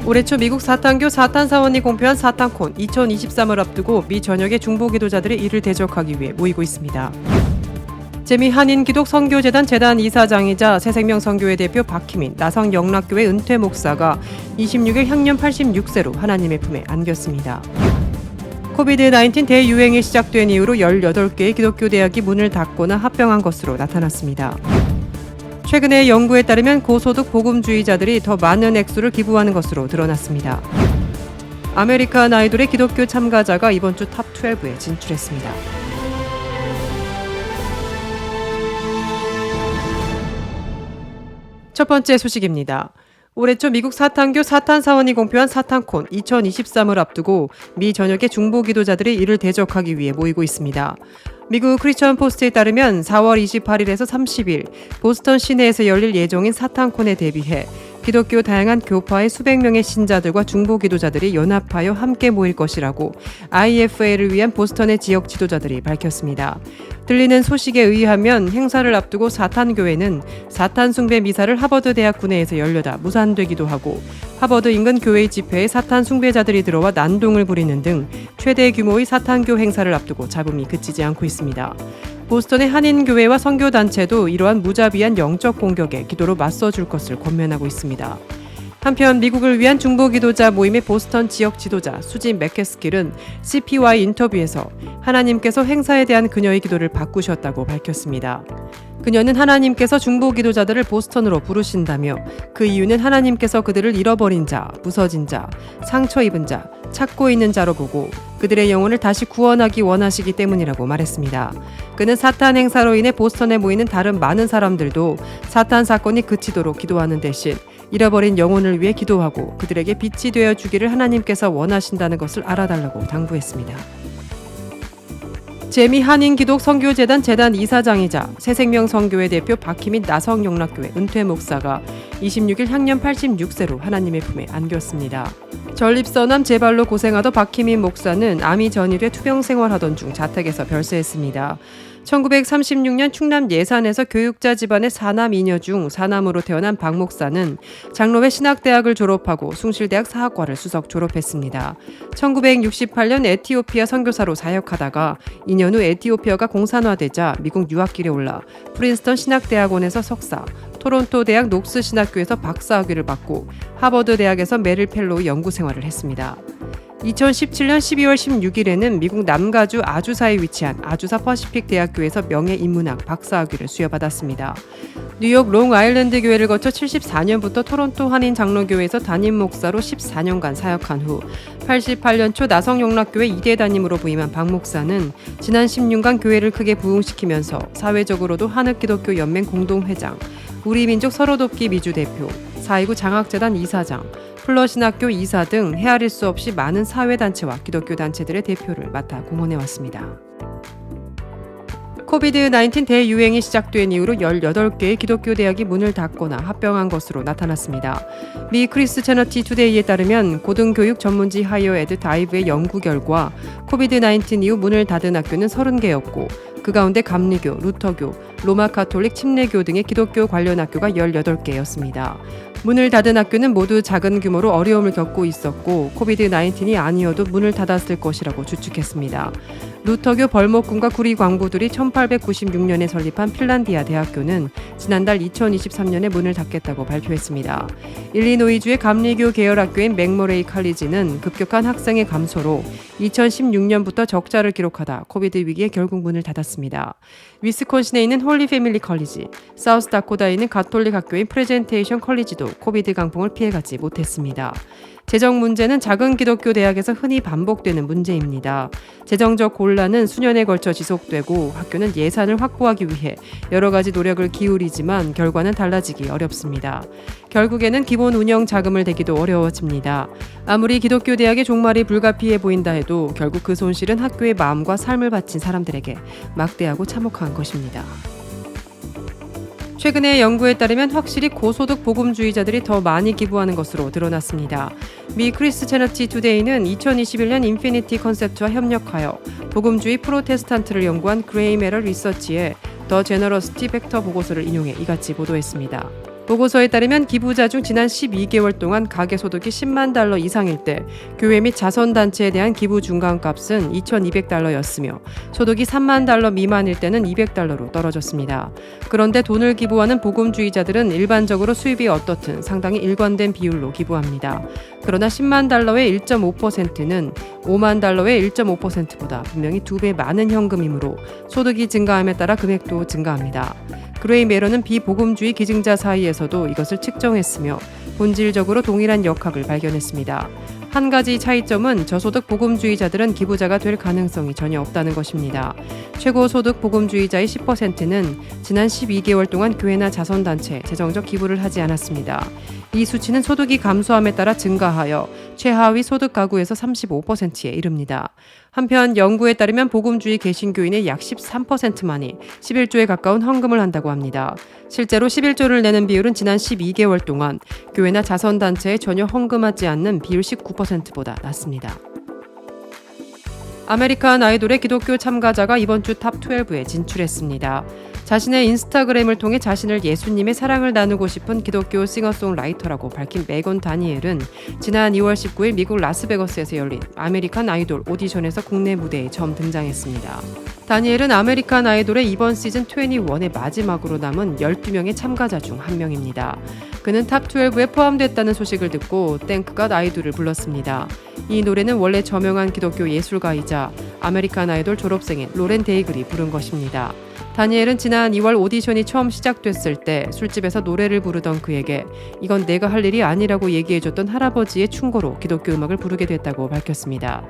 올해 초 미국 사탄교 사탄사원이 공표한 사탄콘 2023을 앞두고 미 전역의 중보 기도자들이 이를 대적하기 위해 모이고 있습니다. 재미 한인기독선교재단 재단 이사장이자 새생명선교회 대표 박희민 나성영락교회 은퇴 목사가 26일 향년 86세로 하나님의 품에 안겼습니다. 코비드-19 대유행이 시작된 이후로 18개의 기독교 대학이 문을 닫거나 합병한 것으로 나타났습니다. 최근의 연구에 따르면 고소득 복음주의자들이 더 많은 액수를 기부하는 것으로 드러났습니다. 아메리칸 아이돌의 기독교 참가자가 이번 주 탑 12에 진출했습니다. 첫 번째 소식입니다. 올해 초 미국 사탄교 사탄사원이 공표한 사탄콘 2023을 앞두고 미 전역의 중보 기도자들이 이를 대적하기 위해 모이고 있습니다. 미국 크리스천 포스트에 따르면 4월 28일에서 30일 보스턴 시내에서 열릴 예정인 사탄콘에 대비해 기독교 다양한 교파의 수백 명의 신자들과 중보 기도자들이 연합하여 함께 모일 것이라고 IFA를 위한 보스턴의 지역 지도자들이 밝혔습니다. 들리는 소식에 의하면 행사를 앞두고 사탄교회는 사탄 숭배 미사를 하버드 대학 구내에서 열려다 무산되기도 하고 하버드 인근 교회의 집회에 사탄 숭배자들이 들어와 난동을 부리는 등 최대 규모의 사탄교 행사를 앞두고 잡음이 그치지 않고 있습니다. 보스턴의 한인교회와 선교단체도 이러한 무자비한 영적 공격에 기도로 맞서줄 것을 권면하고 있습니다. 한편 미국을 위한 중보 기도자 모임의 보스턴 지역 지도자 수진 맥캐스킬은 CPY 인터뷰에서 하나님께서 행사에 대한 그녀의 기도를 바꾸셨다고 밝혔습니다. 그녀는 하나님께서 중보 기도자들을 보스턴으로 부르신다며 그 이유는 하나님께서 그들을 잃어버린 자, 부서진 자, 상처 입은 자, 찾고 있는 자로 보고 그들의 영혼을 다시 구원하기 원하시기 때문이라고 말했습니다. 그는 사탄 행사로 인해 보스턴에 모이는 다른 많은 사람들도 사탄 사건이 그치도록 기도하는 대신 잃어버린 영혼을 위해 기도하고 그들에게 빛이 되어 주기를 하나님께서 원하신다는 것을 알아달라고 당부했습니다. 재미 한인기독선교재단 재단 이사장이자 새생명선교회 대표 박희민 나성영락교회 은퇴 목사가 26일 향년 86세로 하나님의 품에 안겼습니다. 전립선암 재발로 고생하던 박희민 목사는 암이 전이돼 투병 생활하던 중 자택에서 별세했습니다. 1936년 충남 예산에서 교육자 집안의 사남 2녀 중 사남으로 태어난 박 목사는 장로회 신학대학을 졸업하고 숭실대학 사학과를 수석 졸업했습니다. 1968년 에티오피아 선교사로 사역하다가 2년 후 에티오피아가 공산화되자 미국 유학길에 올라 프린스턴 신학대학원에서 석사, 토론토 대학 녹스 신학교에서 박사학위를 받고 하버드 대학에서 메릴 펠로우 연구 생활을 했습니다. 2017년 12월 16일에는 미국 남가주 아주사에 위치한 아주사 퍼시픽 대학교에서 명예인문학 박사학위를 수여받았습니다. 뉴욕 롱아일랜드 교회를 거쳐 74년부터 토론토 한인 장로교회에서 담임 목사로 14년간 사역한 후 88년 초 나성영락교회 2대 담임으로 부임한 박 목사는 지난 10년간 교회를 크게 부흥시키면서 사회적으로도 한흑기독교 연맹 공동회장, 우리민족 서로돕기 미주 대표, 4.29 장학재단 이사장, 플러신학교 이사 등 헤아릴 수 없이 많은 사회단체와 기독교 단체들의 대표를 맡아 공헌해왔습니다. 코비드-19 대유행이 시작된 이후로 18개의 기독교 대학이 문을 닫거나 합병한 것으로 나타났습니다. 미 크리스채너티 투데이에 따르면 고등교육 전문지 하이어에드 다이브의 연구 결과 코비드-19 이후 문을 닫은 학교는 30개였고 그 가운데 감리교, 루터교, 로마 가톨릭 침례교 등의 기독교 관련 학교가 18개였습니다. 문을 닫은 학교는 모두 작은 규모로 어려움을 겪고 있었고 코비드-19이 아니어도 문을 닫았을 것이라고 추측했습니다. 루터교 벌목군과 구리 광부들이 1896년에 설립한 핀란디아 대학교는 지난달 2023년에 문을 닫겠다고 발표했습니다. 일리노이주의 감리교 계열학교인 맥머레이 칼리지는 급격한 학생의 감소로 2016년부터 적자를 기록하다 코비드 위기에 결국 문을 닫았습니다. 위스콘신에 있는 홀리 패밀리 컬리지, 사우스다코다에 있는 가톨릭 학교인 프레젠테이션 컬리지도 코비드 강풍을 피해가지 못했습니다. 재정 문제는 작은 기독교 대학에서 흔히 반복되는 문제입니다. 재정적 곤란은 수년에 걸쳐 지속되고 학교는 예산을 확보하기 위해 여러 가지 노력을 기울이지만 결과는 달라지기 어렵습니다. 결국에는 기본 운영 자금을 대기도 어려워집니다. 아무리 기독교 대학의 종말이 불가피해 보인다 해도 결국 그 손실은 학교의 마음과 삶을 바친 사람들에게 막대하고 참혹한 것입니다. 최근의 연구에 따르면 확실히 고소득 복음주의자들이 더 많이 기부하는 것으로 드러났습니다. 미 크리스채너티 투데이는 2021년 인피니티 컨셉트와 협력하여 복음주의 프로테스탄트를 연구한 그레이 메럴 리서치의 더 제너러시티 팩터 보고서를 인용해 이같이 보도했습니다. 보고서에 따르면 기부자 중 지난 12개월 동안 가계소득이 10만 달러 이상일 때 교회 및 자선단체에 대한 기부 중간값은 2,200달러였으며 소득이 3만 달러 미만일 때는 200달러로 떨어졌습니다. 그런데 돈을 기부하는 복음주의자들은 일반적으로 수입이 어떻든 상당히 일관된 비율로 기부합니다. 그러나 10만 달러의 1.5%는 5만 달러의 1.5%보다 분명히 2배 많은 현금이므로 소득이 증가함에 따라 금액도 증가합니다. 그레이 메러는 비복음주의 기증자 사이에서도 이것을 측정했으며 본질적으로 동일한 역학을 발견했습니다. 한 가지 차이점은 저소득 복음주의자들은 기부자가 될 가능성이 전혀 없다는 것입니다. 최고소득 복음주의자의 10%는 지난 12개월 동안 교회나 자선단체에 재정적 기부를 하지 않았습니다. 이 수치는 소득이 감소함에 따라 증가하여 최하위 소득 가구에서 35%에 이릅니다. 한편 연구에 따르면 복음주의 개신교인의 약 13%만이 11조에 가까운 헌금을 한다고 합니다. 실제로 11조를 내는 비율은 지난 12개월 동안 교회나 자선단체에 전혀 헌금하지 않는 비율 19%보다 낮습니다. 아메리칸 아이돌의 기독교 참가자가 이번 주 탑 12에 진출했습니다. 자신의 인스타그램을 통해 자신을 예수님의 사랑을 나누고 싶은 기독교 싱어송라이터라고 밝힌 메건 다니엘은 지난 2월 19일 미국 라스베거스에서 열린 아메리칸 아이돌 오디션에서 국내 무대에 처음 등장했습니다. 다니엘은 아메리칸 아이돌의 이번 시즌 21의 마지막으로 남은 12명의 참가자 중 한 명입니다. 그는 탑 12에 포함됐다는 소식을 듣고 땡크갓 아이돌을 불렀습니다. 이 노래는 원래 저명한 기독교 예술가이자 아메리칸 아이돌 졸업생인 로렌 데이글이 부른 것입니다. 다니엘은 지난 2월 오디션이 처음 시작됐을 때 술집에서 노래를 부르던 그에게 이건 내가 할 일이 아니라고 얘기해줬던 할아버지의 충고로 기독교 음악을 부르게 됐다고 밝혔습니다.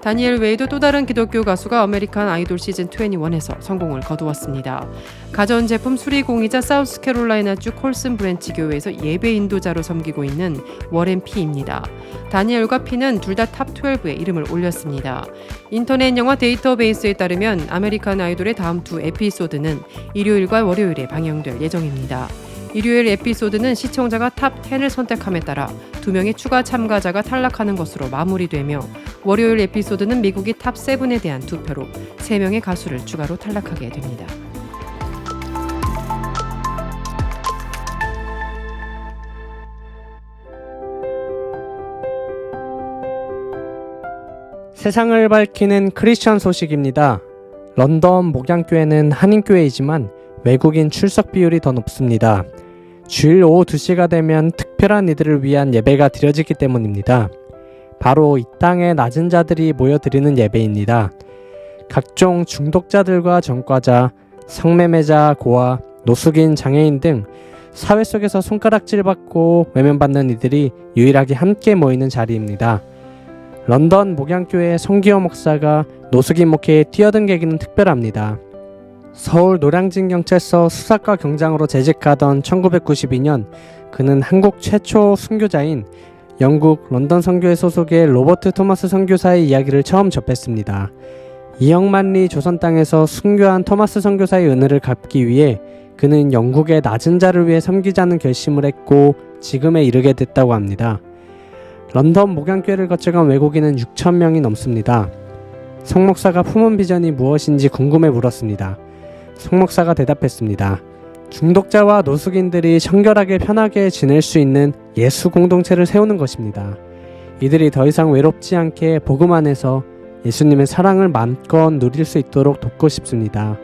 다니엘 외에도 또 다른 기독교 가수가 아메리칸 아이돌 시즌 21에서 성공을 거두었습니다. 가전제품 수리공이자 사우스캐롤라이나주 콜슨 브랜치 교회에서 예배 인도자로 섬기고 있는 워렌 피입니다. 다니엘과 피는 둘 다 탑 12에 이름을 올렸습니다. 인터넷 영화 데이터베이스에 따르면 아메리칸 아이돌의 다음 두 에피소드는 일요일과 월요일에 방영될 예정입니다. 일요일 에피소드는 시청자가 탑 10을 선택함에 따라 2명의 추가 참가자가 탈락하는 것으로 마무리되며 월요일 에피소드는 미국이 탑 7에 대한 투표로 3명의 가수를 추가로 탈락하게 됩니다. 세상을 밝히는 크리스천 소식입니다. 런던 목양교회는 한인교회이지만 외국인 출석 비율이 더 높습니다. 주일 오후 2시가 되면 특별한 이들을 위한 예배가 드려지기 때문입니다. 바로 이 땅의 낮은 자들이 모여드리는 예배입니다. 각종 중독자들과 전과자, 성매매자, 고아, 노숙인, 장애인 등 사회 속에서 손가락질받고 외면받는 이들이 유일하게 함께 모이는 자리입니다. 런던 목양교회 성기호 목사가 노숙인 목회에 뛰어든 계기는 특별합니다. 서울 노량진경찰서 수사과 경장으로 재직하던 1992년 그는 한국 최초 순교자인 영국 런던 선교회 소속의 로버트 토마스 선교사의 이야기를 처음 접했습니다. 2억만리 조선 땅에서 순교한 토마스 선교사의 은혜를 갚기 위해 그는 영국의 낮은 자를 위해 섬기자는 결심을 했고 지금에 이르게 됐다고 합니다. 런던 목양교회를 거쳐간 외국인은 6,000명이 넘습니다. 성 목사가 품은 비전이 무엇인지 궁금해 물었습니다. 성 목사가 대답했습니다. 중독자와 노숙인들이 청결하게 편하게 지낼 수 있는 예수 공동체를 세우는 것입니다. 이들이 더 이상 외롭지 않게 복음 안에서 예수님의 사랑을 마음껏 누릴 수 있도록 돕고 싶습니다.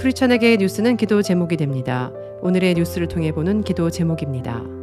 크리스천에게의 뉴스는 기도 제목이 됩니다. 오늘의 뉴스를 통해 보는 기도 제목입니다.